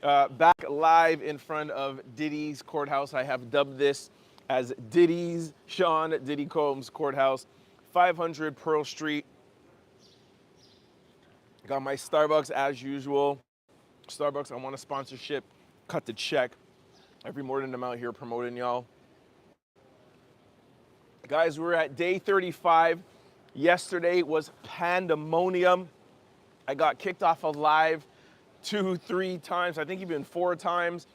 Back live in front of Diddy's courthouse. I have dubbed this as Diddy's Sean Diddy Combs Courthouse, 500 Pearl Street. Got my Starbucks as usual. Starbucks, I want a sponsorship. Cut the check. Every morning I'm out here promoting y'all. Guys, we're at day 35. Yesterday was pandemonium. I got kicked off of live 2, 3 times, I think even 4 times.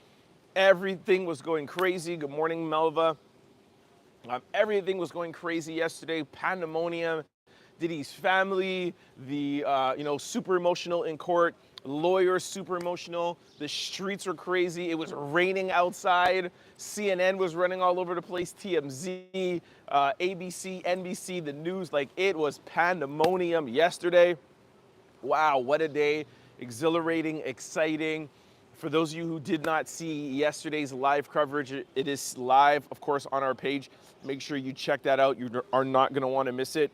Everything was going crazy. Good morning, Melva. Everything was going crazy yesterday. Pandemonium. Diddy's family, the super emotional in court. Lawyers super emotional. The streets were crazy. It was raining outside. CNN was running all over the place. TMZ, ABC, NBC, the news. Like, it was pandemonium yesterday. Wow, what a day. Exhilarating, exciting. For those of you who did not see yesterday's live coverage, it is live, of course, on our page. Make sure you check that out. You are not going to want to miss it.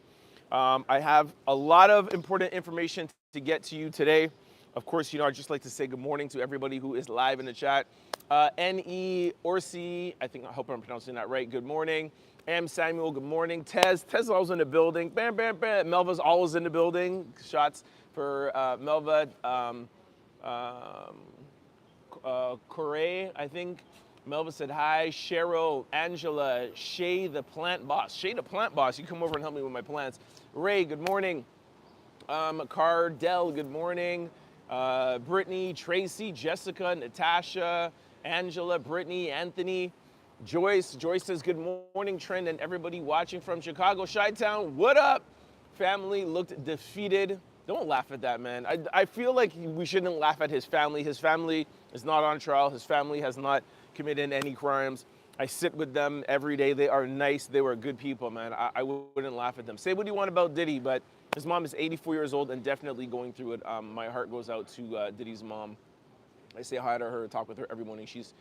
I have a lot of important information to get to you today. Of course, I'd just like to say good morning to everybody who is live in the chat. N.E. Orsi, I hope I'm pronouncing that right. Good morning. M. Samuel, good morning. Tez is always in the building. Bam, bam, bam. Melva's always in the building. Shots for Melva. Corey, I think. Melva said hi. Cheryl, Angela, Shay the plant boss. Shay the plant boss, you come over and help me with my plants. Ray, good morning. Cardell, good morning. Brittany, Tracy, Jessica, Natasha, Angela, Brittany, Anthony, Joyce. Joyce says good morning, Trent, and everybody watching from Chicago. Chi-Town, what up? Family looked defeated. Don't laugh at that, man. I feel like we shouldn't laugh at his family. His family is not on trial. His family has not committed any crimes. I sit with them every day. They are nice. They were good people, man. I wouldn't laugh at them. Say what you want about Diddy, but his mom is 84 years old and definitely going through it. My heart goes out to Diddy's mom. I say hi to her, talk with her every morning. She's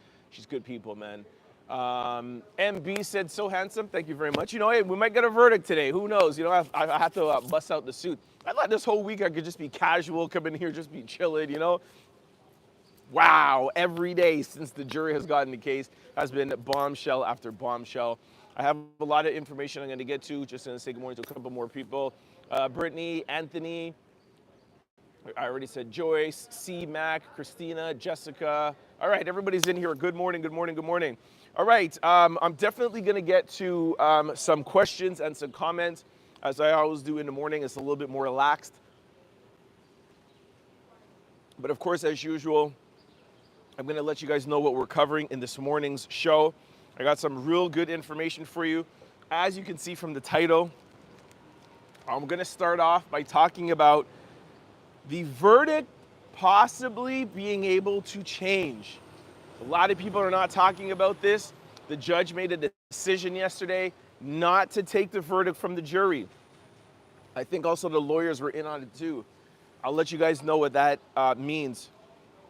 good people, man. MB said, so handsome. Thank you very much. Hey, we might get a verdict today. Who knows? I have to bust out the suit. I thought this whole week I could just be casual, come in here, just be chilling, Wow, every day since the jury has gotten the case has been bombshell after bombshell. I have a lot of information I'm going to get to. Just going to say good morning to a couple more people. Brittany, Anthony, I already said Joyce, C. Mac, Christina, Jessica. All right, everybody's in here. Good morning, good morning, good morning. All right, I'm definitely going to get to some questions and some comments. As I always do in the morning, it's a little bit more relaxed. But of course, as usual, I'm going to let you guys know what we're covering in this morning's show. I got some real good information for you. As you can see from the title, I'm going to start off by talking about the verdict possibly being able to change. A lot of people are not talking about this. The judge made a decision yesterday not to take the verdict from the jury. I think also the lawyers were in on it too. I'll let you guys know what that means.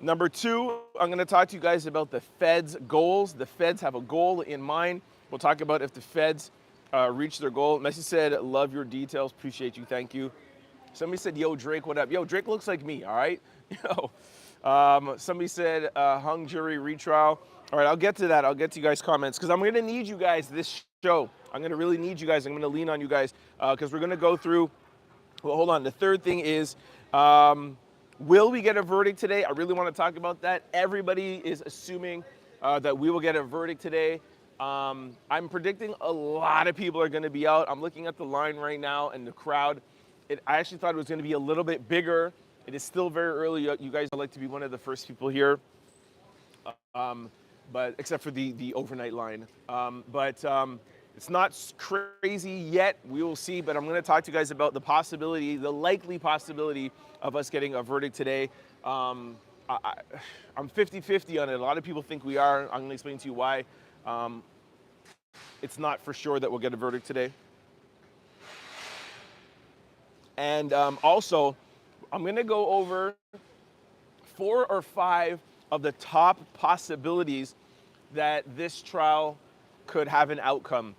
Number 2, I'm going to talk to you guys about the Fed's goals. The Feds have a goal in mind. We'll talk about if the Feds reach their goal. Messi said, love your details. Appreciate you. Thank you. Somebody said, yo, Drake, what up? Yo, Drake looks like me, all right? Somebody said, hung jury retrial. All right, I'll get to that. I'll get to you guys' comments because I'm going to need you guys this show. I'm going to really need you guys. I'm going to lean on you guys because we're going to go through. Well, hold on. The third thing is, will we get a verdict today? I really want to talk about that. Everybody is assuming that we will get a verdict today. I'm predicting a lot of people are going to be out. I'm looking at the line right now and the crowd. I actually thought it was going to be a little bit bigger. It is still very early. You guys would like to be one of the first people here, but except for the overnight line. It's not crazy yet. We will see, but I'm going to talk to you guys about the likely possibility of us getting a verdict today. I'm 50-50 on it. A lot of people think we are. I'm going to explain to you why. It's not for sure that we'll get a verdict today. And also, I'm going to go over 4 or 5 of the top possibilities that this trial could have an outcome.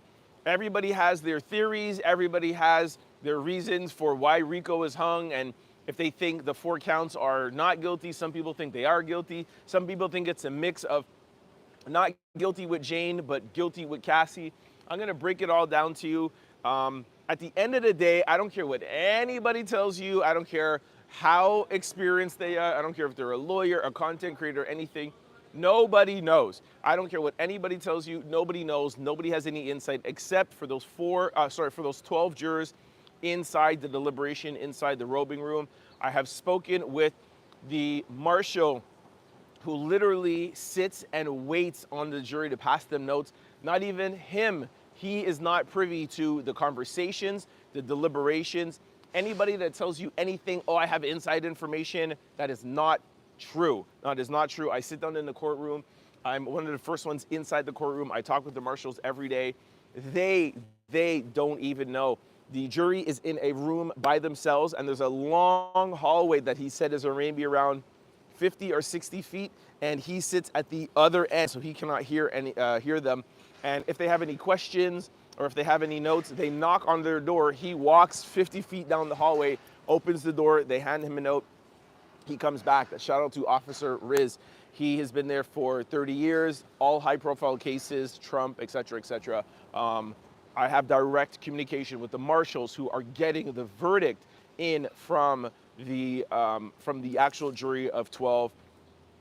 Everybody has their theories. Everybody has their reasons for why RICO is hung. And if they think the 4 counts are not guilty. Some people think they are guilty. Some people think it's a mix of not guilty with Jane, but guilty with Cassie. I'm going to break it all down to you. At the end of the day, I don't care what anybody tells you. I don't care how experienced they are. I don't care if they're a lawyer, a content creator, anything. Nobody knows. I don't care what anybody tells you. Nobody knows. Nobody has any insight except for those for those 12 jurors inside the deliberation, inside the robing room. I have spoken with the marshal who literally sits and waits on the jury to pass them notes. Not even him. He is not privy to the conversations, the deliberations. Anybody that tells you anything, oh, I have inside information, that is not true. That is not true. I sit down in the courtroom. I'm one of the first ones inside the courtroom. I talk with the marshals every day. They don't even know. The jury is in a room by themselves, and there's a long hallway that he said is maybe around 50 or 60 feet, and he sits at the other end, so he cannot hear them. And if they have any questions or if they have any notes, they knock on their door. He walks 50 feet down the hallway, opens the door, they hand him a note. He comes back. Shout out to Officer Riz. He has been there for 30 years, all high-profile cases, Trump, et cetera, et cetera. I have direct communication with the marshals who are getting the verdict in from the actual jury of 12,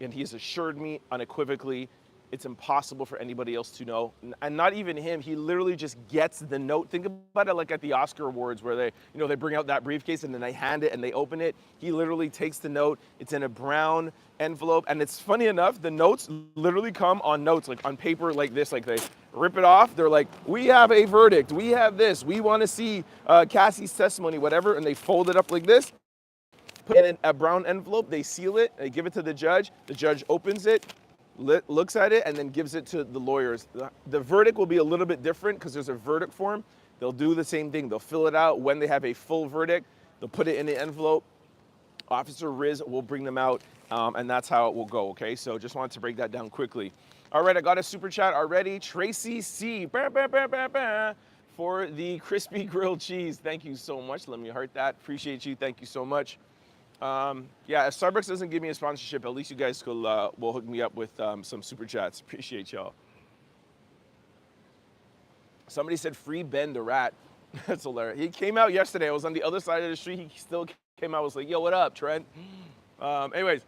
and he has assured me unequivocally it's impossible for anybody else to know, and not even him. He literally just gets the note. Think about it like at the Oscar Awards where they bring out that briefcase and then they hand it and they open it. He literally takes the note. It's in a brown envelope, and it's funny enough, the notes literally come on notes, like on paper like this, like they rip it off. They're like, we have a verdict, we have this, we want to see Cassie's testimony, whatever, and they fold it up like this, put it in a brown envelope, they seal it, they give it to the judge opens it, looks at it, and then gives it to the lawyers. The verdict will be a little bit different because there's a verdict form. They'll do the same thing. They'll fill it out. When they have a full verdict, they'll put it in the envelope. Officer Riz will bring them out, and that's how it will go, okay? So just wanted to break that down quickly. All right, I got a super chat already. Tracy C. For the crispy grilled cheese. Thank you so much. Let me heart that. Appreciate you. Thank you so much. Yeah, if Starbucks doesn't give me a sponsorship, at least you guys will hook me up with some super chats. Appreciate y'all. Somebody said free Ben the rat. That's hilarious. He came out yesterday. I was on the other side of the street. He still came out. I was like, yo, what up, Trent? Anyways,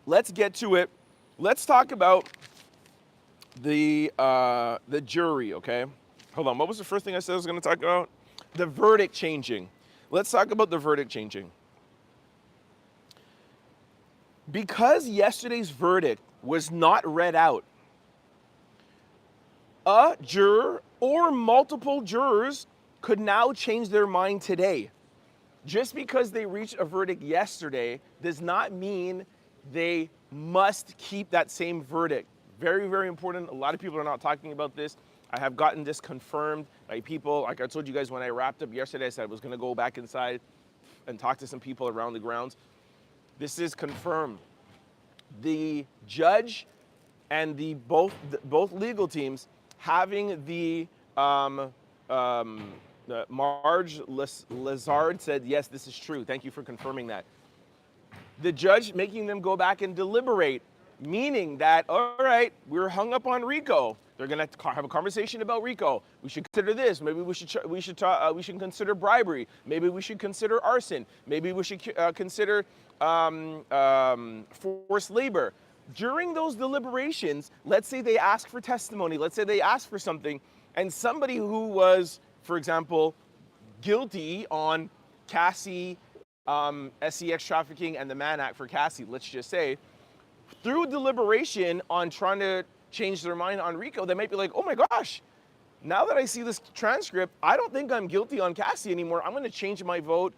let's get to it. Let's talk about the jury, okay? Hold on. What was the first thing I said I was going to talk about? The verdict changing. Let's talk about the verdict changing. Because yesterday's verdict was not read out, a juror or multiple jurors could now change their mind today. Just because they reached a verdict yesterday does not mean they must keep that same verdict. Very, very important. A lot of people are not talking about this. I have gotten this confirmed by people. Like I told you guys when I wrapped up yesterday, I said I was going to go back inside and talk to some people around the grounds. This is confirmed. The judge and both legal teams having the Marge Lazard said, yes, this is true. Thank you for confirming that. The judge making them go back and deliberate, meaning that, all right, we're hung up on RICO. They're going to have a conversation about RICO. We should consider this. Maybe we should consider bribery. Maybe we should consider arson. Maybe we should consider forced labor. During those deliberations, let's say they ask for testimony. Let's say they ask for something, and somebody who was, for example, guilty on Cassie, SEX trafficking, and the Mann Act for Cassie, let's just say, through deliberation on trying to change their mind on RICO, they might be like, oh my gosh, now that I see this transcript, I don't think I'm guilty on Cassie anymore. I'm going to change my vote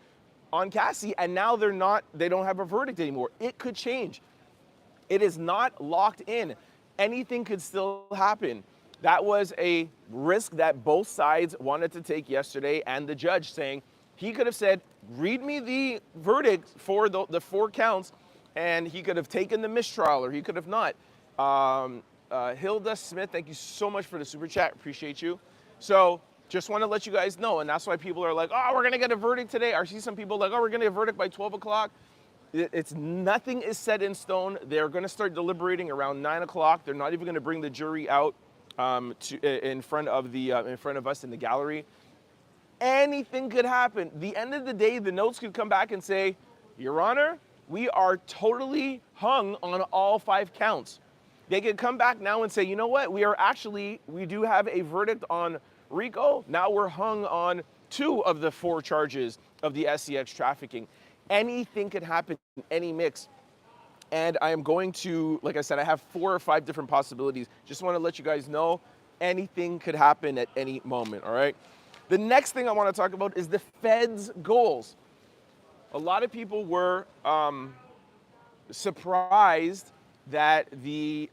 on Cassie, and now they don't have a verdict anymore. It could change. It is not locked in. Anything could still happen. That was a risk that both sides wanted to take yesterday, and the judge saying, he could have said, read me the verdict for the 4 counts, and he could have taken the mistrial, or he could have not. Hilda Smith, thank you so much for the super chat. Appreciate you. So Just want to let you guys know, and that's why people are like, oh, we're going to get a verdict today. I see some people like, oh, we're going to get a verdict by 12 o'clock. It's nothing is set in stone. They're going to start deliberating around 9 o'clock. They're not even going to bring the jury out in front of us in the gallery. Anything could happen. The end of the day, the notes could come back and say, Your Honor, we are totally hung on all 5 counts. They could come back now and say, you know what, we do have a verdict on RICO. Now we're hung on 2 of the 4 charges of the SCX trafficking. Anything could happen in any mix. And I am going to, like I said, I have 4 or 5 different possibilities. Just want to let you guys know anything could happen at any moment, all right? The next thing I want to talk about is the Fed's goals. A lot of people were surprised that the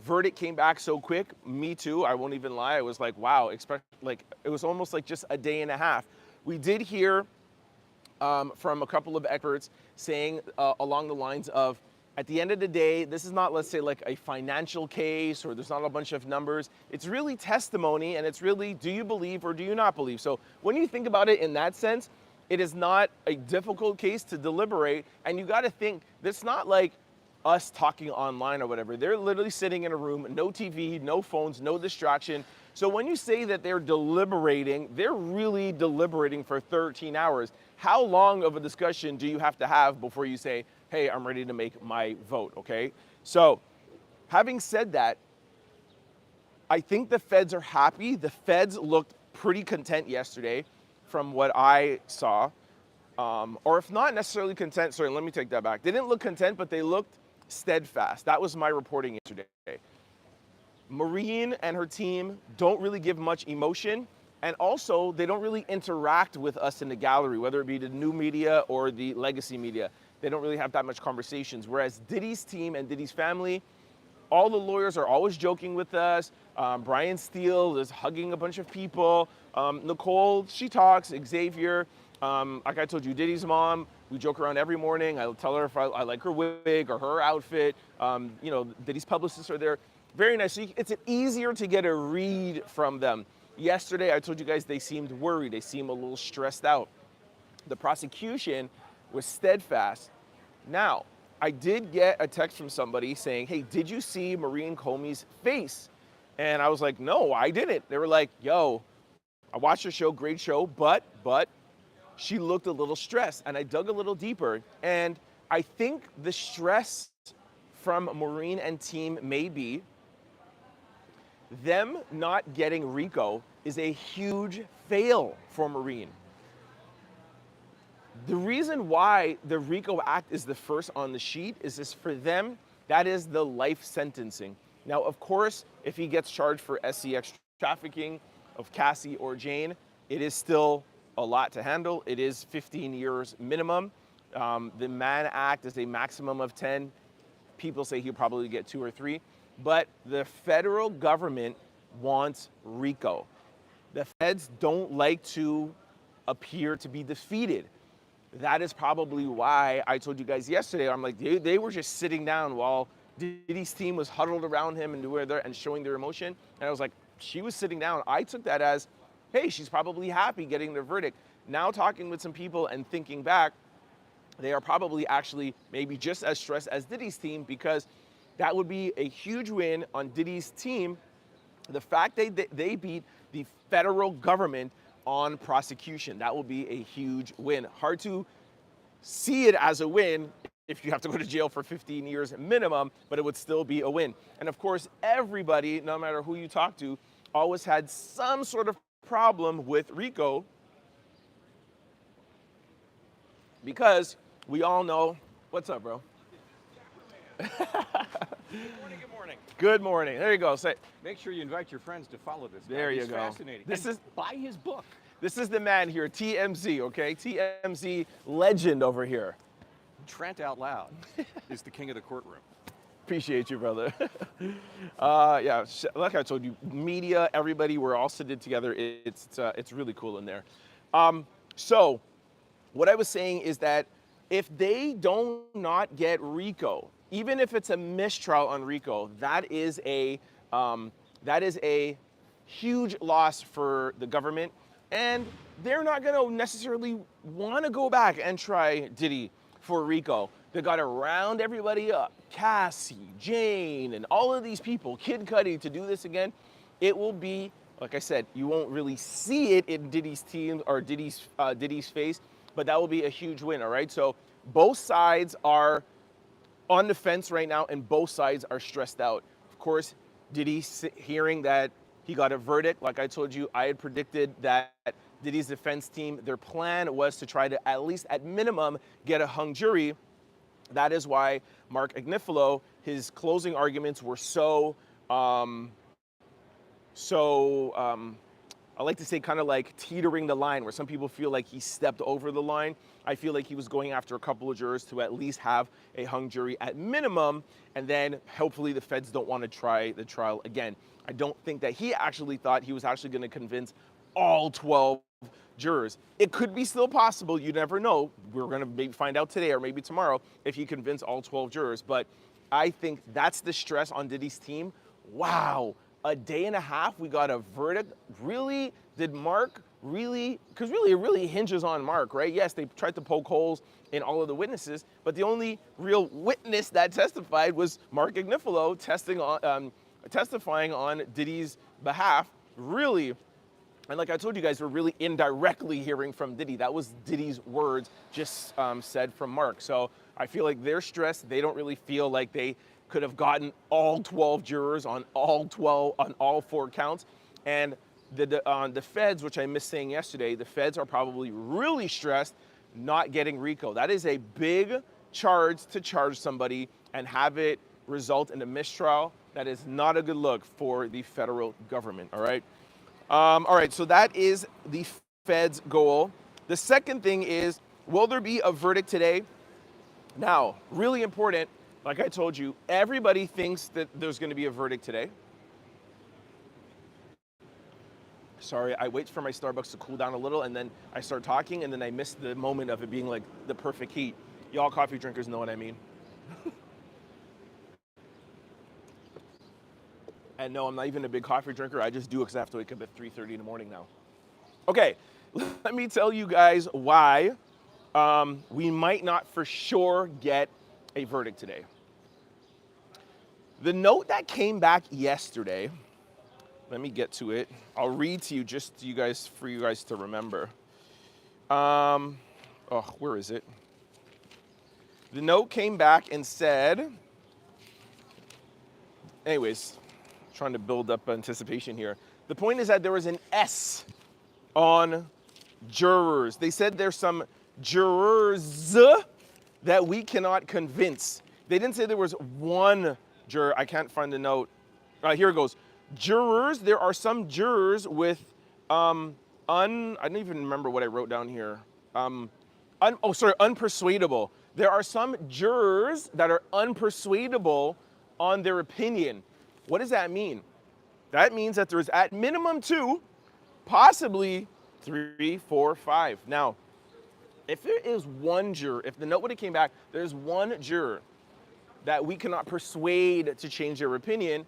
verdict came back so quick. Me too, I won't even lie. I was like, wow, it was almost like just a day and a half. We did hear from a couple of experts saying along the lines of, at the end of the day, this is not, let's say, like a financial case, or there's not a bunch of numbers. It's really testimony, and it's really, do you believe or do you not believe? So when you think about it in that sense, it is not a difficult case to deliberate, and you got to think, it's not like us talking online or whatever. They're literally sitting in a room, no TV, no phones, no distraction. So when you say that they're deliberating, they're really deliberating for 13 hours. How long of a discussion do you have to have before you say, hey, I'm ready to make my vote, okay? So having said that, I think the feds are happy. The feds looked pretty content yesterday from what I saw. Or if not necessarily content, sorry, let me take that back. They didn't look content, but they looked steadfast. That was my reporting yesterday. Maureen and her team don't really give much emotion, and also they don't really interact with us in the gallery, whether it be the new media or the legacy media. They don't really have that much conversations. Whereas Diddy's team and Diddy's family, all the lawyers are always joking with us. Brian Steele is hugging a bunch of people. Nicole, she talks. Xavier, like I told you, Diddy's mom, we joke around every morning. I'll tell her if I like her wig or her outfit. You know, Diddy's publicists are there. Very nice. So it's easier to get a read from them. Yesterday, I told you guys they seemed worried. They seemed a little stressed out. The prosecution was steadfast. Now, I did get a text from somebody saying, hey, did you see Maureen Comey's face? And I was like, no, I didn't. They were like, yo, I watched her show, great show, but she looked a little stressed. And I dug a little deeper. And I think the stress from Maureen and team may be them not getting RICO is a huge fail for Maureen. The reason why the RICO Act is the first on the sheet is this for them, that is the life sentencing. Now, of course, if he gets charged for SCX trafficking of Cassie or Jane, it is still a lot to handle. It is 15 years minimum. The Mann Act is a maximum of 10. People say he'll probably get 2 or 3. But the federal government wants RICO. The feds don't like to appear to be defeated. That is probably why I told you guys yesterday, I'm like, they were just sitting down while Diddy's team was huddled around him and showing their emotion. And I was like, she was sitting down. I took that as, hey, she's probably happy getting the verdict. Now talking with some people and thinking back, they are probably actually maybe just as stressed as Diddy's team, because that would be a huge win on Diddy's team. The fact they beat the federal government on prosecution, that will be a huge win. Hard to see it as a win if you have to go to jail for 15 years minimum, but it would still be a win. And of course, everybody, no matter who you talk to, always had some sort of problem with RICO, because we all know, what's up, bro? Good morning, good morning. Good morning. There you go. Say, make sure you invite your friends to follow this. There you go. Fascinating. This is buy his book. This is the man here, TMZ, okay? TMZ legend over here. Trent out loud is the king of the courtroom. Appreciate you, brother. Yeah, like I told you, media, everybody, we're all sitting together. It's really cool in there. So what I was saying is that if they do not get RICO, even if it's a mistrial on RICO, that is a huge loss for the government, and they're not gonna necessarily wanna go back and try Diddy for RICO. They gotta round everybody up, Cassie, Jane, and all of these people, Kid Cudi, to do this again. It will be, like I said, you won't really see it in Diddy's team or Diddy's face, but that will be a huge win, all right? So both sides are on the fence right now, and both sides are stressed out. Of course, Diddy hearing that he got a verdict. Like I told you, I had predicted that Diddy's defense team, their plan was to try to, at least at minimum, get a hung jury. That is why Mark Agnifilo, his closing arguments were I like to say kind of like teetering the line, where some people feel like he stepped over the line. I feel like he was going after a couple of jurors to at least have a hung jury at minimum, and then hopefully the feds don't want to try the trial again. I don't think that he actually thought he was actually going to convince all 12 jurors. It could be still possible, you never know. We're going to maybe find out today or maybe tomorrow if he convinced all 12 jurors, but I think that's the stress on Diddy's team. Wow. A day and a half, we got a verdict. Really? Did Mark really? Because really, it really hinges on Mark, right? Yes, they tried to poke holes in all of the witnesses, but the only real witness that testified was Mark Agnifilo testifying on Diddy's behalf. Really, and like I told you guys, we're really indirectly hearing from Diddy. That was Diddy's words just said from Mark. So I feel like they're stressed. They don't really feel like they could have gotten all 12 jurors on all 4 counts. And the feds, which I missed saying yesterday, the feds are probably really stressed not getting RICO. That is a big charge to charge somebody and have it result in a mistrial. That is not a good look for the federal government, all right? All right, so that is the feds' goal. The second thing is, will there be a verdict today? Now, really important, like I told you, everybody thinks that there's going to be a verdict today. Sorry, I wait for my Starbucks to cool down a little, and then I start talking, and then I miss the moment of it being like the perfect heat. Y'all coffee drinkers know what I mean. And no, I'm not even a big coffee drinker. I just do it because I have to wake up at 3:30 in the morning now. Okay, let me tell you guys why we might not for sure get a verdict today. The note that came back yesterday, let me get to it. I'll read to you just for you guys to remember. Where is it? The note came back and said, anyways, trying to build up anticipation here. The point is that there was an S on jurors. They said there's some jurors that we cannot convince. They didn't say there was one juror. I can't find the note. Here it goes. Jurors, there are some jurors with I don't even remember what I wrote down here. Unpersuadable. There are some jurors that are unpersuadable on their opinion. What does that mean? That means that there's at minimum 2, possibly 3, 4, 5. Now, if there is one juror, if the note would have came back, there's one juror that we cannot persuade to change their opinion,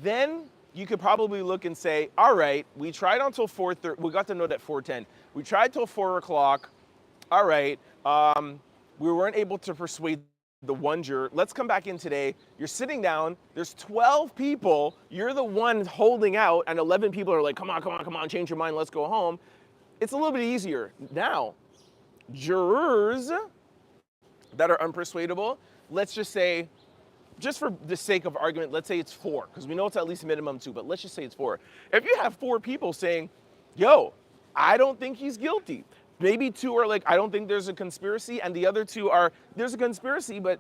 then you could probably look and say, all right, we tried until 4:30, we got the note at 4:10. We tried till 4 o'clock, all right, we weren't able to persuade the one juror. Let's come back in today. You're sitting down, there's 12 people, you're the one holding out, and 11 people are like, come on, change your mind, let's go home. It's a little bit easier. Now, jurors that are unpersuadable, let's just say, just for the sake of argument, let's say it's 4, because we know it's at least minimum 2, but let's just say it's 4. If you have 4 people saying, yo, I don't think he's guilty. Maybe 2 are like, I don't think there's a conspiracy, and the other 2 are, there's a conspiracy, but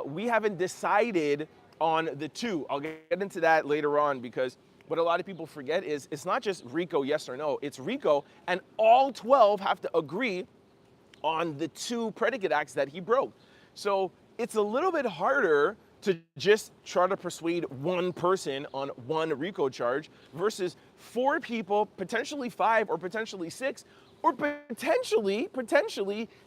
we haven't decided on the 2. I'll get into that later on, because what a lot of people forget is it's not just RICO, yes or no, it's RICO, and all 12 have to agree on the 2 predicate acts that he broke. So it's a little bit harder to just try to persuade one person on one RICO charge versus 4 people, potentially 5 or potentially 6, or potentially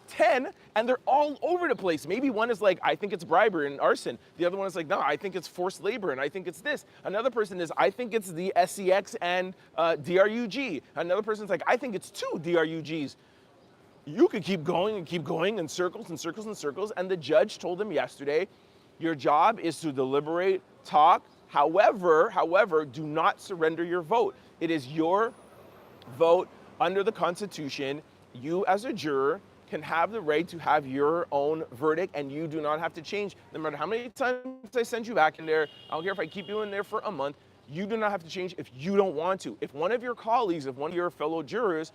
10, and they're all over the place. Maybe one is like, I think it's bribery and arson. The other one is like, no, I think it's forced labor, and I think it's this. Another person is, I think it's the SEX and DRUG. Another person's like, I think it's 2 DRUGs. You could keep going in circles and circles and circles, and the judge told them yesterday, your job is to deliberate, talk. However, do not surrender your vote. It is your vote under the Constitution. You as a juror can have the right to have your own verdict, and you do not have to change. No matter how many times I send you back in there, I don't care if I keep you in there for a month, you do not have to change if you don't want to. If one of your colleagues, if one of your fellow jurors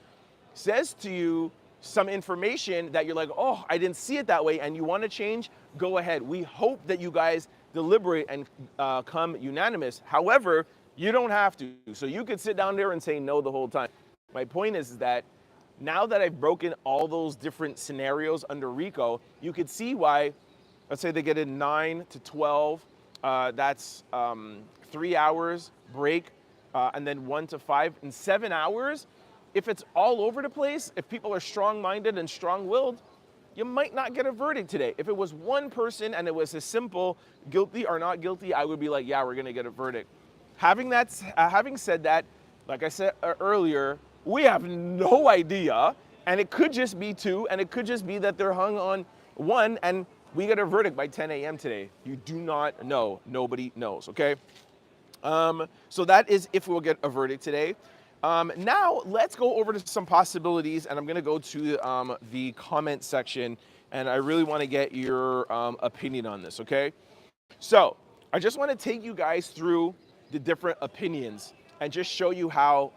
says to you some information that you're like, oh, I didn't see it that way, and you want to change, go ahead. We hope that you guys deliberate and come unanimous. However, you don't have to. So you could sit down there and say no the whole time. My point is that now that I've broken all those different scenarios under RICO, you could see why, let's say they get in 9 to 12, that's 3 hours break, and then 1 to 5 in 7 hours. If it's all over the place, if people are strong-minded and strong-willed, you might not get a verdict today. If it was one person and it was a simple guilty or not guilty, I would be like, yeah, we're gonna get a verdict. Having said that, like I said earlier, we have no idea, and it could just be 2, and it could just be that they're hung on 1, and we get a verdict by 10 a.m. today. You do not know. Nobody knows, okay? So that is if we'll get a verdict today. Now, let's go over to some possibilities, and I'm going to go to the comment section, and I really want to get your opinion on this, okay? So, I just want to take you guys through the different opinions and just show you how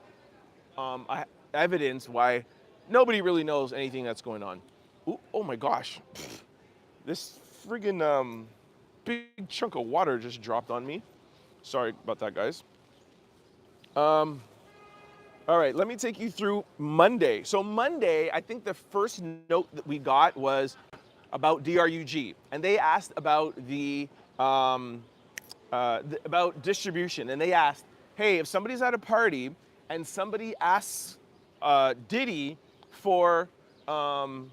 evidence why nobody really knows anything that's going on. Ooh, oh my gosh. This friggin' big chunk of water just dropped on me. Sorry about that, guys. All right, let me take you through Monday. So Monday, I think the first note that we got was about DRUG, and they asked about about distribution, and they asked, hey, if somebody's at a party and somebody asks Diddy for some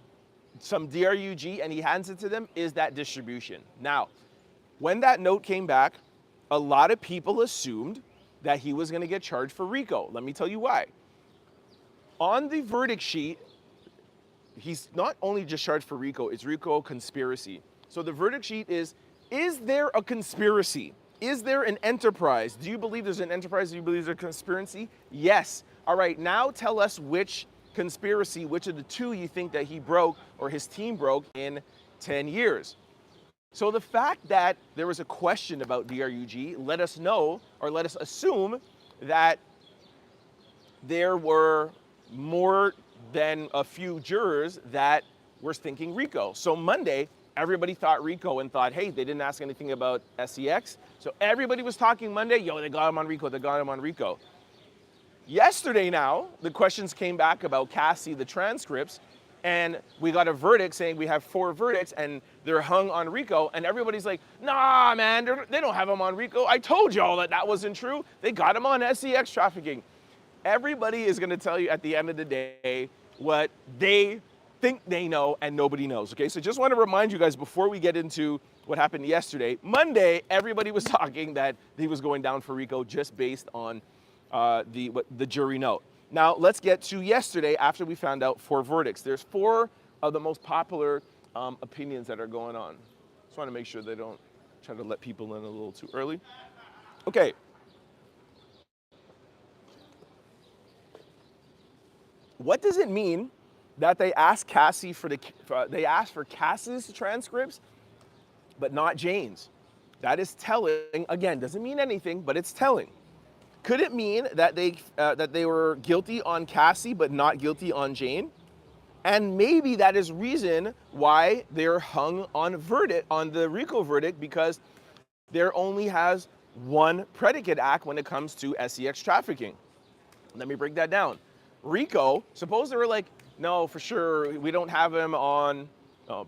DRUG and he hands it to them, is that distribution? Now, when that note came back, a lot of people assumed that he was going to get charged for RICO. Let me tell you why. On the verdict sheet, he's not only just charged for RICO, it's RICO conspiracy. So the verdict sheet is there a conspiracy? Is there an enterprise? Do you believe there's an enterprise? Do you believe there's a conspiracy? Yes. All right, now tell us which conspiracy, which of the 2 you think that he broke or his team broke in 10 years. So the fact that there was a question about DRUG let us know, or let us assume, that there were more than a few jurors that were thinking RICO. So Monday, everybody thought RICO and thought, hey, they didn't ask anything about SEX. So everybody was talking Monday, yo, they got him on RICO, they got him on RICO. Yesterday now, the questions came back about Cassie, the transcripts, and we got a verdict saying we have 4 verdicts and they're hung on RICO, and everybody's like, nah, man, they don't have him on RICO. I told y'all that wasn't true. They got him on SEX trafficking. Everybody is gonna tell you at the end of the day what they think they know and nobody knows, okay? So just wanna remind you guys before we get into what happened yesterday, Monday, everybody was talking that he was going down for RICO just based on the jury note. Now, let's get to yesterday after we found out 4 verdicts. There's 4 of the most popular opinions that are going on. Just want to make sure they don't try to let people in a little too early. Okay. What does it mean that they asked Cassie they asked for Cassie's transcripts, but not Jane's? That is telling. Again, doesn't mean anything, but it's telling. Could it mean that they were guilty on Cassie but not guilty on Jane? And maybe that is reason why they're hung on the RICO verdict, because there only has 1 predicate act when it comes to SEX trafficking. Let me break that down. RICO, suppose they were like, no, for sure, we don't have him on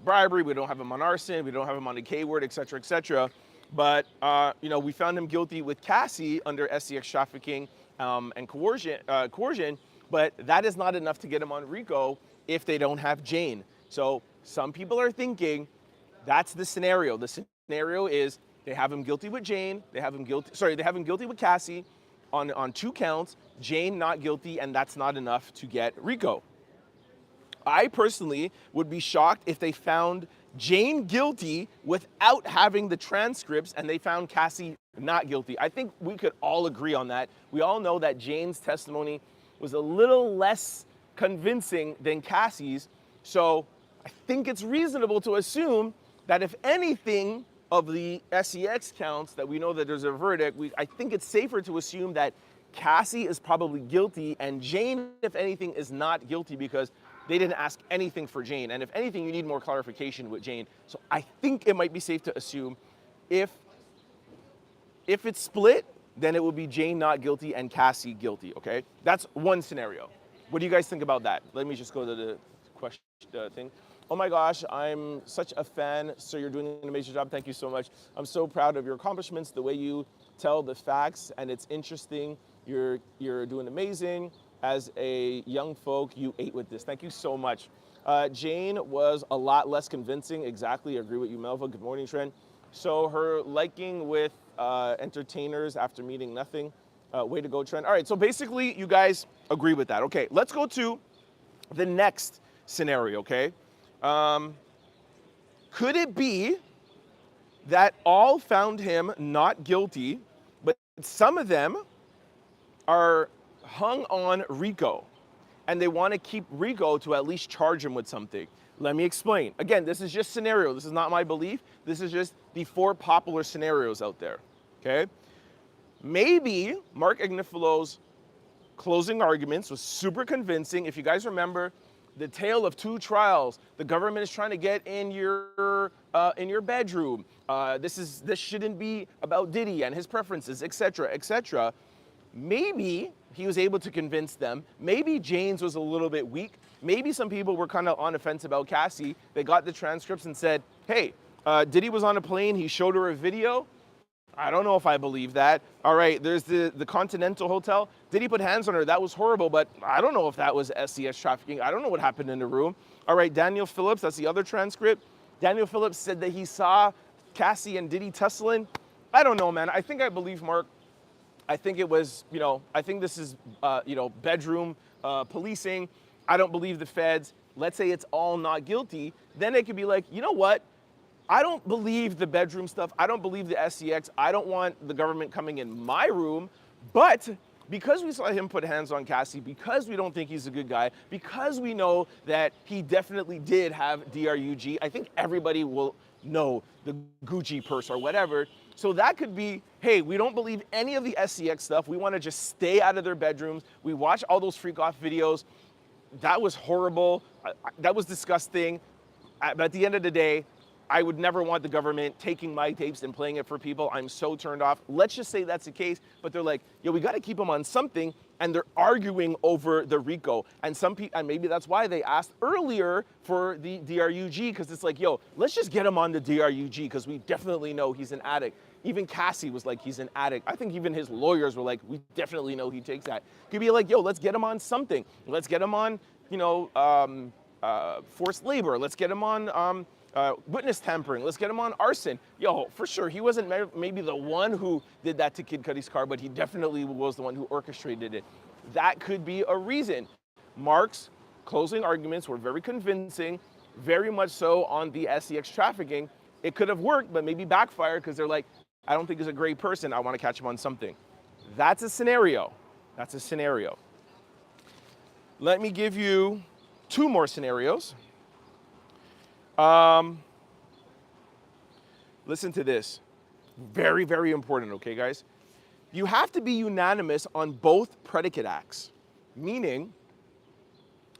bribery, we don't have him on arson, we don't have him on the K word, et cetera, but we found him guilty with Cassie under SEX trafficking and coercion, but that is not enough to get him on RICO if they don't have Jane. So some people are thinking that's the scenario. The scenario is they have him guilty with Jane, they have him guilty with Cassie on 2 counts, Jane not guilty, and that's not enough to get RICO. I personally would be shocked if they found Jane guilty without having the transcripts and they found Cassie not guilty. I think we could all agree on that. We all know that Jane's testimony was a little less convincing than Cassie's, so I think it's reasonable to assume that if anything of the SEX counts that we know that there's a verdict, I think it's safer to assume that Cassie is probably guilty and Jane, if anything, is not guilty because they didn't ask anything for Jane. And if anything, you need more clarification with Jane. So I think it might be safe to assume if it's split, then it will be Jane not guilty and Cassie guilty, okay? That's one scenario. What do you guys think about that? Let me just go to the question thing. Oh my gosh, I'm such a fan. Sir, you're doing an amazing job. Thank you so much. I'm so proud of your accomplishments, the way you tell the facts, and it's interesting. You're doing amazing. As a young folk, you ate with this. Thank you so much. Jane was a lot less convincing. Exactly, agree with you, Melva. Good morning, Trent. So her liking with entertainers after meeting nothing. Way to go, Trent. All right, so basically you guys agree with that. Okay, let's go to the next scenario, okay? Could it be that all found him not guilty, but some of them are hung on RICO and they want to keep RICO to at least charge him with something? Let me explain. Again, this is just scenario. This is not my belief. This is just the 4 popular scenarios out there, okay? Maybe Mark Ignifilo's closing arguments was super convincing. If you guys remember, the tale of 2 trials. The government is trying to get in your bedroom. This shouldn't be about Diddy and his preferences, etc., etc. Maybe he was able to convince them. Maybe Jane's was a little bit weak. Maybe some people were kind of on the fence about Cassie. They got the transcripts and said, hey, Diddy was on a plane. He showed her a video. I don't know if I believe that. All right, there's the Continental Hotel. Did he put hands on her? That was horrible, but I don't know if that was SES trafficking. I don't know what happened in the room. All right, Daniel Phillips, that's the other transcript. Daniel Phillips said that he saw Cassie and Diddy tussling. I don't know, man. I think I believe Mark. I think it was, I think this is, bedroom policing. I don't believe the feds. Let's say it's all not guilty. Then it could be like, you know what? I don't believe the bedroom stuff. I don't believe the SEX. I don't want the government coming in my room. But because we saw him put hands on Cassie, because we don't think he's a good guy, because we know that he definitely did have DRUG, I think everybody will know the Gucci purse or whatever. So that could be, hey, we don't believe any of the SEX stuff. We want to just stay out of their bedrooms. We watch all those freak off videos. That was horrible. That was disgusting. But at the end of the day, I would never want the government taking my tapes and playing it for people. I'm so turned off. Let's just say that's the case, but they're like, yo, we got to keep them on something, and they're arguing over the RICO. And some people, and maybe that's why they asked earlier for the DRUG, because it's like, yo, let's just get him on the DRUG, because we definitely know he's an addict. Even Cassie was like, he's an addict. I think even his lawyers were like, we definitely know he takes that. Could be like, yo, let's get him on something. Let's get him on, forced labor. Let's get him on witness tampering. Let's get him on arson. Yo, for sure, he wasn't maybe the one who did that to Kid Cudi's car, but he definitely was the one who orchestrated it. That could be a reason. Mark's closing arguments were very convincing, very much so on the SEX trafficking. It could have worked, but maybe backfired because they're like, I don't think he's a great person. I want to catch him on something. That's a scenario. That's a scenario. Let me give you 2 more scenarios. Listen to this. Very, very important, okay, guys? You have to be unanimous on both predicate acts, meaning,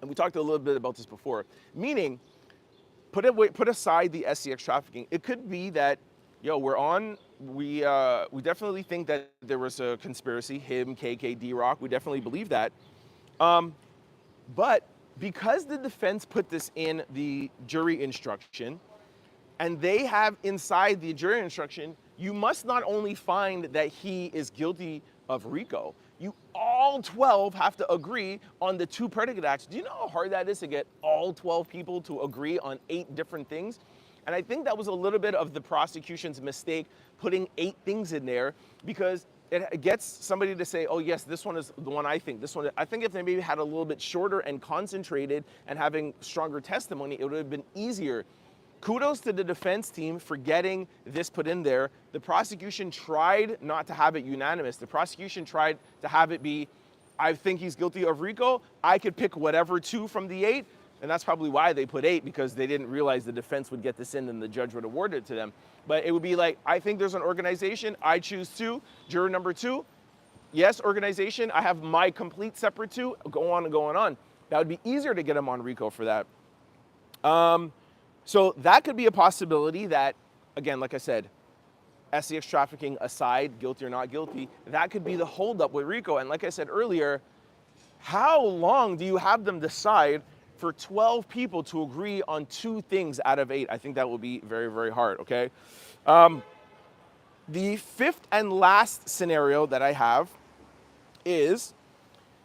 and we talked a little bit about this before, meaning, put aside the SEX trafficking. It could be that, yo, we definitely think that there was a conspiracy, him, KK, D-Rock, we definitely believe that. But because the defense put this in the jury instruction, and they have inside the jury instruction, you must not only find that he is guilty of RICO, You all 12 have to agree on the 2 predicate acts. Do you know how hard that is to get all 12 people to agree on 8 different things? And I think that was a little bit of the prosecution's mistake, putting 8 things in there, because it gets somebody to say, oh yes, this one is the one I think. This one, I think if they maybe had a little bit shorter and concentrated and having stronger testimony, it would have been easier. Kudos to the defense team for getting this put in there. The prosecution tried not to have it unanimous. The prosecution tried to have it be, I think he's guilty of RICO. I could pick whatever 2 from the 8. And that's probably why they put 8, because they didn't realize the defense would get this in and the judge would award it to them. But it would be like, I think there's an organization, I choose 2, juror number 2, yes, organization, I have my complete separate 2, go on and going on. That would be easier to get them on RICO for that. So that could be a possibility that, again, like I said, SCX trafficking aside, guilty or not guilty, that could be the holdup with RICO. And like I said earlier, how long do you have them decide for 12 people to agree on 2 things out of 8? I think that will be very, very hard, okay? The 5th and last scenario that I have is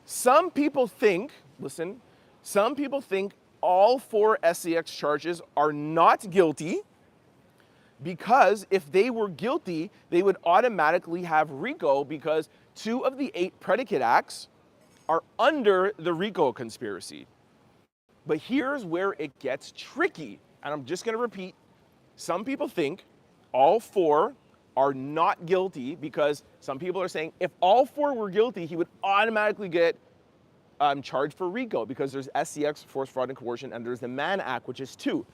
some people think, listen, some people think all 4 SCX charges are not guilty because if they were guilty, they would automatically have RICO because 2 of the 8 predicate acts are under the RICO conspiracy. But here's where it gets tricky, and I'm just gonna repeat. Some people think all 4 are not guilty because some people are saying if all 4 were guilty, he would automatically get charged for RICO because there's SCX, force, fraud, and coercion, and there's the Mann Act, which is 2.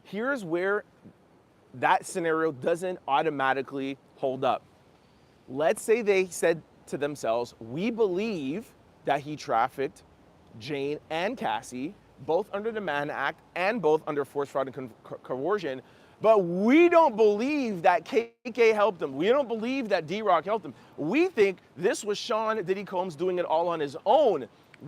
Here's where that scenario doesn't automatically hold up. Let's say they said to themselves, we believe that he trafficked Jane and Cassie, both under the Mann Act and both under force, fraud, and coercion, but we don't believe that KK helped him. We don't believe that D-Rock helped him. We think this was Sean Diddy Combs doing it all on his own.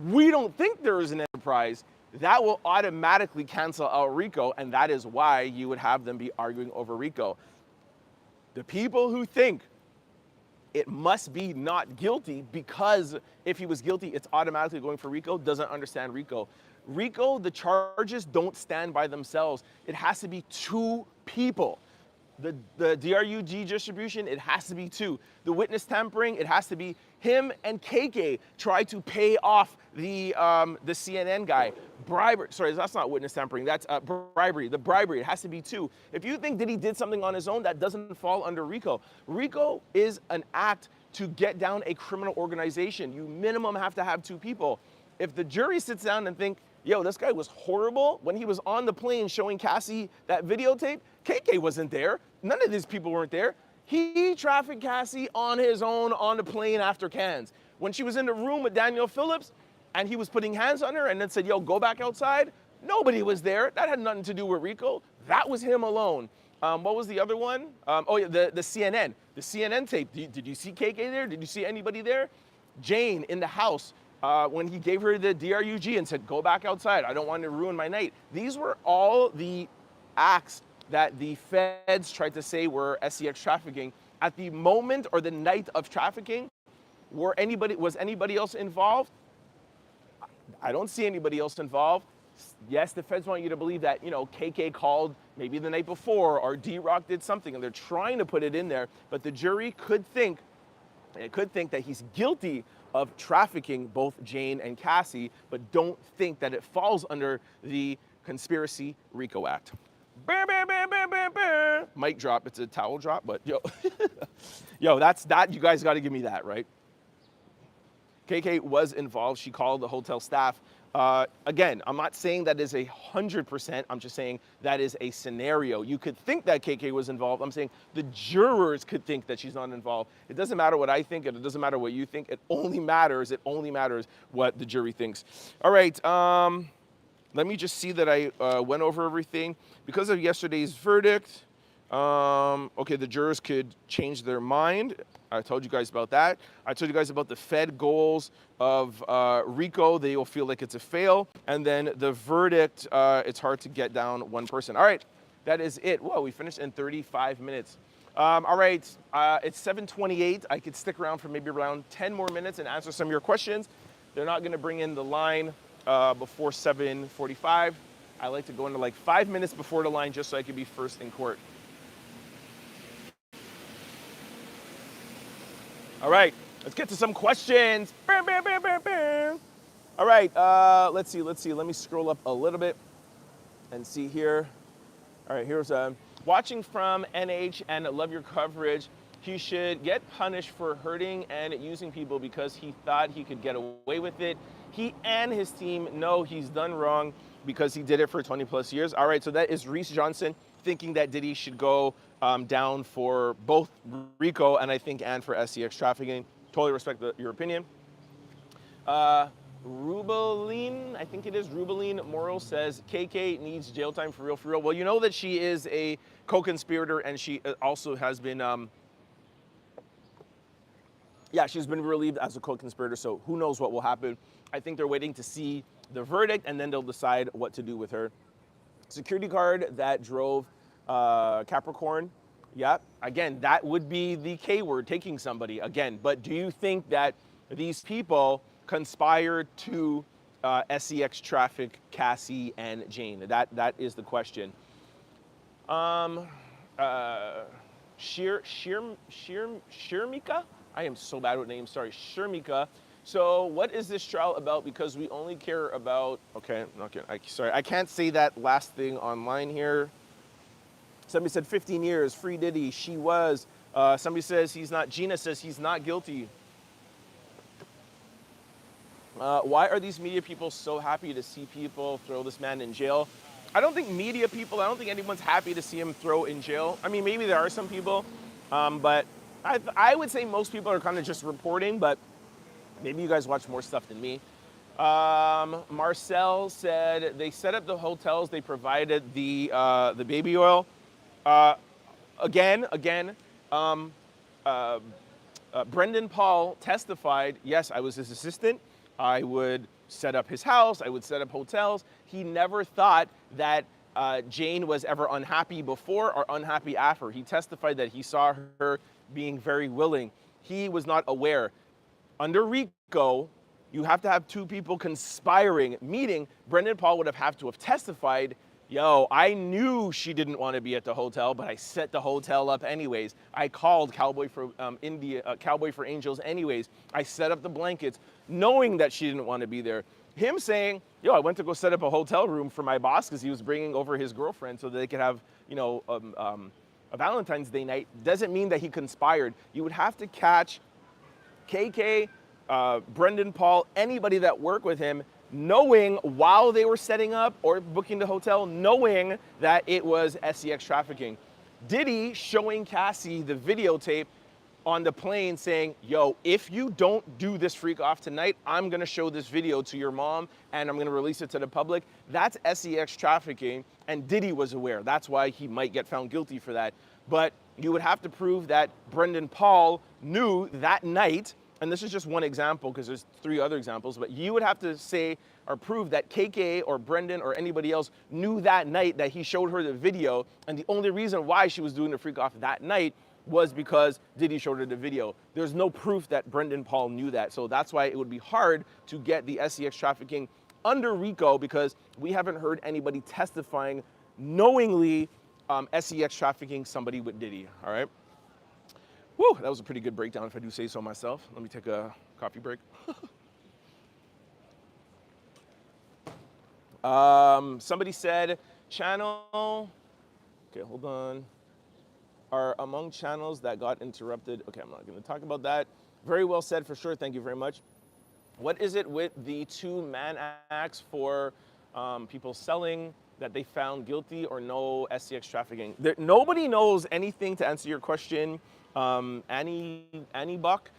We don't think there is an enterprise. That will automatically cancel out RICO, and that is why you would have them be arguing over RICO. The people who think it must be not guilty because if he was guilty, it's automatically going for RICO, doesn't understand RICO. RICO, the charges don't stand by themselves. It has to be 2 people. The DRUG distribution, it has to be 2. The witness tampering, it has to be him and KK try to pay off the CNN guy. Bribery, sorry, that's not witness tampering, that's bribery. The bribery, it has to be 2. If you think Diddy did something on his own, that doesn't fall under RICO. RICO is an act to get down a criminal organization. You minimum have to have 2 people. If the jury sits down and think, yo, this guy was horrible when he was on the plane showing Cassie that videotape, KK wasn't there. None of these people weren't there. He trafficked Cassie on his own on the plane after Cannes. When she was in the room with Daniel Phillips and he was putting hands on her and then said, yo, go back outside, nobody was there. That had nothing to do with RICO. That was him alone. What was the other one? Oh yeah, the CNN. The CNN tape. Did you see KK there? Did you see anybody there? Jane in the house. When he gave her the DRUG and said, go back outside, I don't want to ruin my night. These were all the acts that the feds tried to say were SCX trafficking. At the moment or the night of trafficking, was anybody else involved? I don't see anybody else involved. Yes, the feds want you to believe that, you know, KK called maybe the night before or D-Rock did something and they're trying to put it in there, but the jury could think that he's guilty of trafficking both Jane and Cassie, but don't think that it falls under the Conspiracy RICO Act. Bah, bah, bah, bah, bah, bah. Mic drop, it's a towel drop, but yo, yo, that's that, you guys gotta give me that, right? KK was involved, she called the hotel staff. Again, I'm not saying that is 100%, I'm just saying that is a scenario. You could think that KK was involved. I'm saying the jurors could think that she's not involved. It doesn't matter what I think, and it doesn't matter what you think. It only matters what the jury thinks. All right, let me just see that I went over everything. Because of yesterday's verdict, okay, the jurors could change their mind. I told you guys about that. I told you guys about the Fed goals of RICO. They will feel like it's a fail. And then the verdict, it's hard to get down one person. All right, that is it. Whoa, we finished in 35 minutes. All right, it's 7:28. I could stick around for maybe around 10 more minutes and answer some of your questions. They're not going to bring in the line before 7:45. I like to go into like 5 minutes before the line just so I can be first in court. All right, let's get to some questions. Bam, bam, bam, bam, bam. All right, let's see. Let me scroll up a little bit and see here. All right, here's watching from NH and love your coverage. He should get punished for hurting and using people because he thought he could get away with it. He and his team know he's done wrong because he did it for 20 plus years. All right, so that is Reese Johnson thinking that Diddy should go down for both RICO and I think and for SCX trafficking. Totally respect your opinion. Rubeline, I think it is Rubeline Morrow says KK needs jail time for real, for real. Well, you know that she is a co-conspirator and she also has been, she's been relieved as a co-conspirator. So who knows what will happen. I think they're waiting to see the verdict and then they'll decide what to do with her. Security guard that drove Capricorn. Yeah, again, that would be the K word, taking somebody again. But do you think that these people conspired to SCX traffic Cassie and Jane? That is the question. Shirmika? I am so bad with names, sorry. Shirmika. So what is this trial about? Because we only care about, okay, sorry, I can't say that last thing online here. Somebody said 15 years, free Diddy, she was. Somebody says he's not, Gina says he's not guilty. Why are these media people so happy to see people throw this man in jail? I don't think media people, I don't think anyone's happy to see him throw in jail. I mean, maybe there are some people, but I would say most people are kind of just reporting, but maybe you guys watch more stuff than me. Marcel said they set up the hotels, they provided the baby oil. Brendan Paul testified, yes, I was his assistant. I would set up his house, I would set up hotels. He never thought that Jane was ever unhappy before or unhappy after. He testified that he saw her being very willing. He was not aware. Under RICO, you have to have two people conspiring, meaning Brendan Paul would have to have testified, yo, I knew she didn't want to be at the hotel, but I set the hotel up anyways. I called Cowboy for Angels anyways. I set up the blankets knowing that she didn't want to be there. Him saying, yo, I went to go set up a hotel room for my boss because he was bringing over his girlfriend so that they could have, a Valentine's Day night, doesn't mean that he conspired. You would have to catch KK, Brendan Paul, anybody that worked with him, knowing while they were setting up or booking the hotel, knowing that it was SCX trafficking. Diddy showing Cassie the videotape on the plane saying, yo, if you don't do this freak off tonight, I'm gonna show this video to your mom and I'm gonna release it to the public. That's SCX trafficking, and Diddy was aware. That's why he might get found guilty for that. But you would have to prove that Brendan Paul knew that night, and this is just one example because there's 3 other examples, but you would have to say or prove that KK or Brendan or anybody else knew that night that he showed her the video, and the only reason why she was doing the freak off that night was because Diddy showed her the video. There's no proof that Brendan Paul knew that, so that's why it would be hard to get the SCX trafficking under RICO because we haven't heard anybody testifying knowingly SCX trafficking somebody with Diddy, all right? Whew, that was a pretty good breakdown if I do say so myself. Let me take a coffee break. Somebody said channel, okay, hold on, are among channels that got interrupted. Okay, I'm not gonna talk about that. Very well said for sure, thank you very much. What is it with the 2 Mann acts for people selling that they found guilty or no SCX trafficking? Nobody knows anything to answer your question, Annie Buck.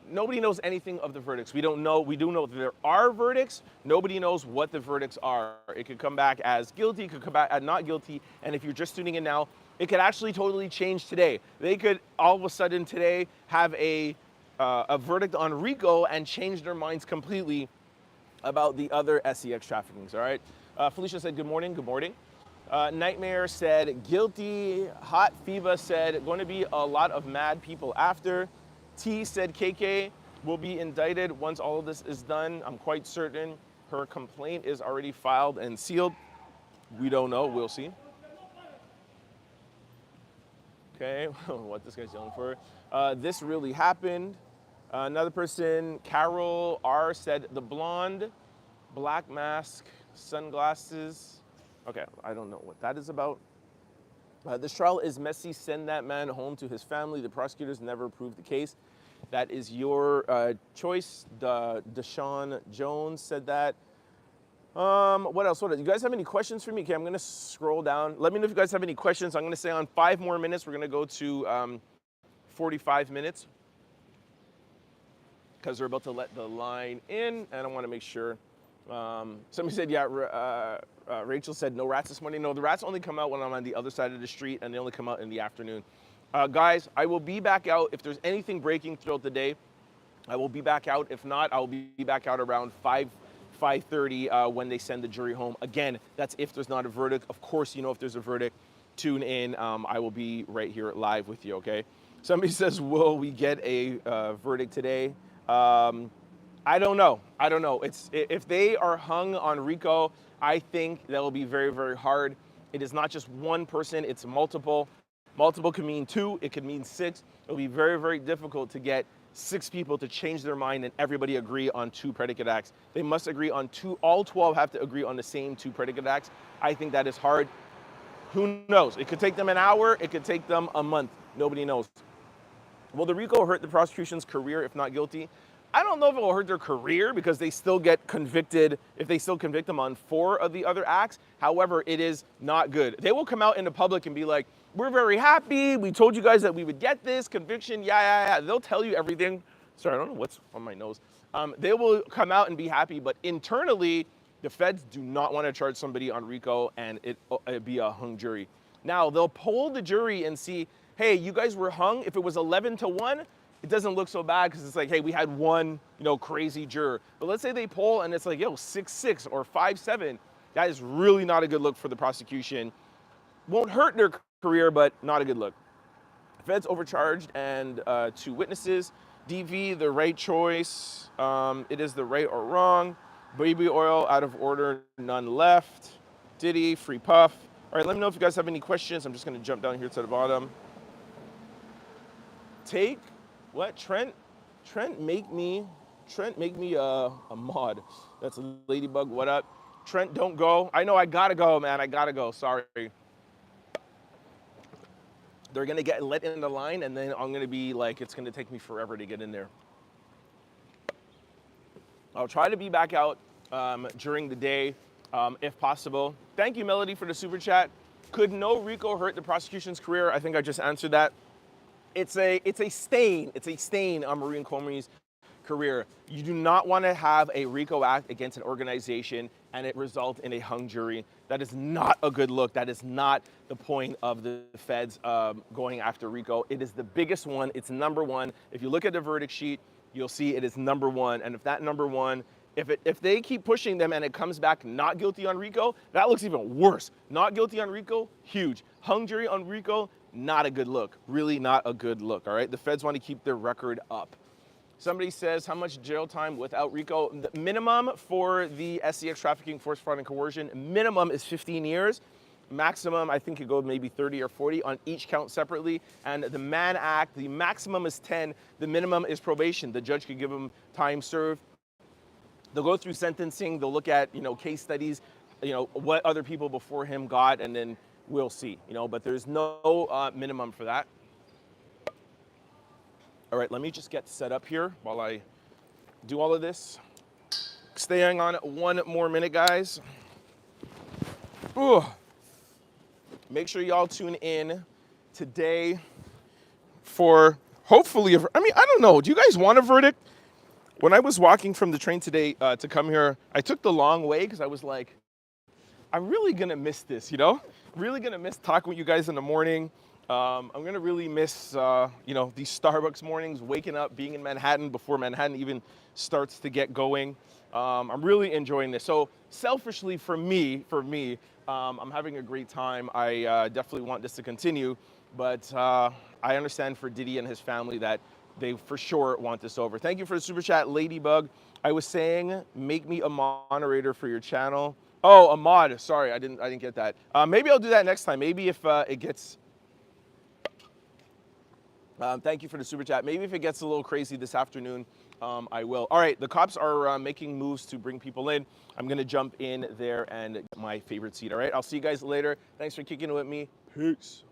Nobody knows anything of the verdicts. We don't know. We do know that there are verdicts. Nobody knows what the verdicts are. It could come back as guilty, it could come back as not guilty. And if you're just tuning in now, it could actually totally change today. They could all of a sudden today have a verdict on RICO and change their minds completely about the other SCX traffickings, all right? Felicia said, good morning, good morning. Nightmare said guilty. Hot Fiva said going to be a lot of mad people after. T said KK will be indicted once all of this is done. I'm quite certain her complaint is already filed and sealed. We don't know. We'll see. Okay, what this guy's yelling for. This really happened. Another person, Carol R, said the blonde, black mask, sunglasses. Okay, I don't know what that is about. This trial is messy. Send that man home to his family. The prosecutors never proved the case. That is your choice. Deshaun Jones said that. What else? You guys have any questions for me? Okay, I'm going to scroll down. Let me know if you guys have any questions. I'm going to say on 5 more minutes, we're going to go to 45 minutes because they're about to let the line in, and I want to make sure. Somebody said, yeah, Rachel said no rats this morning. No, the rats only come out when I'm on the other side of the street, and they only come out in the afternoon. Guys, I will be back out. If there's anything breaking throughout the day, I will be back out. If not, I'll be back out around 5:30 when they send the jury home. Again, that's if there's not a verdict. Of course, you know if there's a verdict, tune in. I will be right here live with you, okay? Somebody says, will we get a verdict today? I don't know. I don't know. If they are hung on RICO, I think that will be very, very hard. It is not just one person, it's multiple. Multiple can mean 2, it could mean 6. It'll be very, very difficult to get 6 people to change their mind and everybody agree on 2 predicate acts. They must agree on 2, all 12 have to agree on the same 2 predicate acts. I think that is hard. Who knows? It could take them an hour, it could take them a month. Nobody knows. Will the RICO hurt the prosecution's career if not guilty? I don't know if it will hurt their career because they still get convicted if they still convict them on 4 of the other acts. However, it is not good. They will come out in the public and be like, we're very happy. We told you guys that we would get this conviction. Yeah. They'll tell you everything. Sorry, I don't know what's on my nose. They will come out and be happy, but internally, the feds do not want to charge somebody on RICO and it be a hung jury. Now, they'll poll the jury and see, hey, you guys were hung. If it was 11-1, it doesn't look so bad because it's like, hey, we had one, crazy juror. But let's say they poll and it's like, 6-6 or 5-7. That is really not a good look for the prosecution. Won't hurt their career, but not a good look. Feds overcharged and 2 witnesses. DV, the right choice. It is the right or wrong. Baby oil, out of order, none left. Diddy, free puff. All right, let me know if you guys have any questions. I'm just going to jump down here to the bottom. Take what? Trent make me a mod. That's a Ladybug. What up? Trent, don't go. I know I gotta go, man. I gotta go. Sorry. They're gonna get let in the line, and then I'm gonna be like, it's gonna take me forever to get in there. I'll try to be back out during the day, if possible. Thank you, Melody, for the super chat. Could no RICO hurt the prosecution's career? I think I just answered that. It's a stain. It's a stain on Maureen Comey's career. You do not want to have a RICO act against an organization and it result in a hung jury. That is not a good look. That is not the point of the feds going after RICO. It is the biggest one. It's number 1. If you look at the verdict sheet, you'll see it is number 1. And if that number 1, if they keep pushing them and it comes back not guilty on RICO, that looks even worse. Not guilty on RICO, huge. Hung jury on RICO, not a good look. Really not a good look, all right? The feds want to keep their record up. Somebody says, how much jail time without RICO? The minimum for the SCX trafficking, force, fraud, and coercion, minimum is 15 years. Maximum, I think, could go maybe 30 or 40 on each count separately. And the Mann Act, the maximum is 10. The minimum is probation. The judge could give them time served. They'll go through sentencing. They'll look at, case studies, what other people before him got, and then we'll see, but there's no minimum for that. All right, let me just get set up here while I do all of this. Staying on 1 more minute, guys. Ooh. Make sure y'all tune in today for hopefully, I don't know. Do you guys want a verdict? When I was walking from the train today to come here, I took the long way because I was like, I'm really going to miss this, Really going to miss talking with you guys in the morning. I'm gonna really miss, these Starbucks mornings, waking up, being in Manhattan before Manhattan even starts to get going. I'm really enjoying this. So selfishly, for me, I'm having a great time. I definitely want this to continue, but I understand for Diddy and his family that they for sure want this over. Thank you for the super chat, Ladybug. I was saying, make me a moderator for your channel. Oh, a mod. Sorry, I didn't get that. Maybe I'll do that next time. Maybe if it gets. Thank you for the super chat. Maybe if it gets a little crazy this afternoon, I will. All right, the cops are making moves to bring people in. I'm gonna jump in there and get my favorite seat. All right, I'll see you guys later. Thanks for kicking it with me. Peace.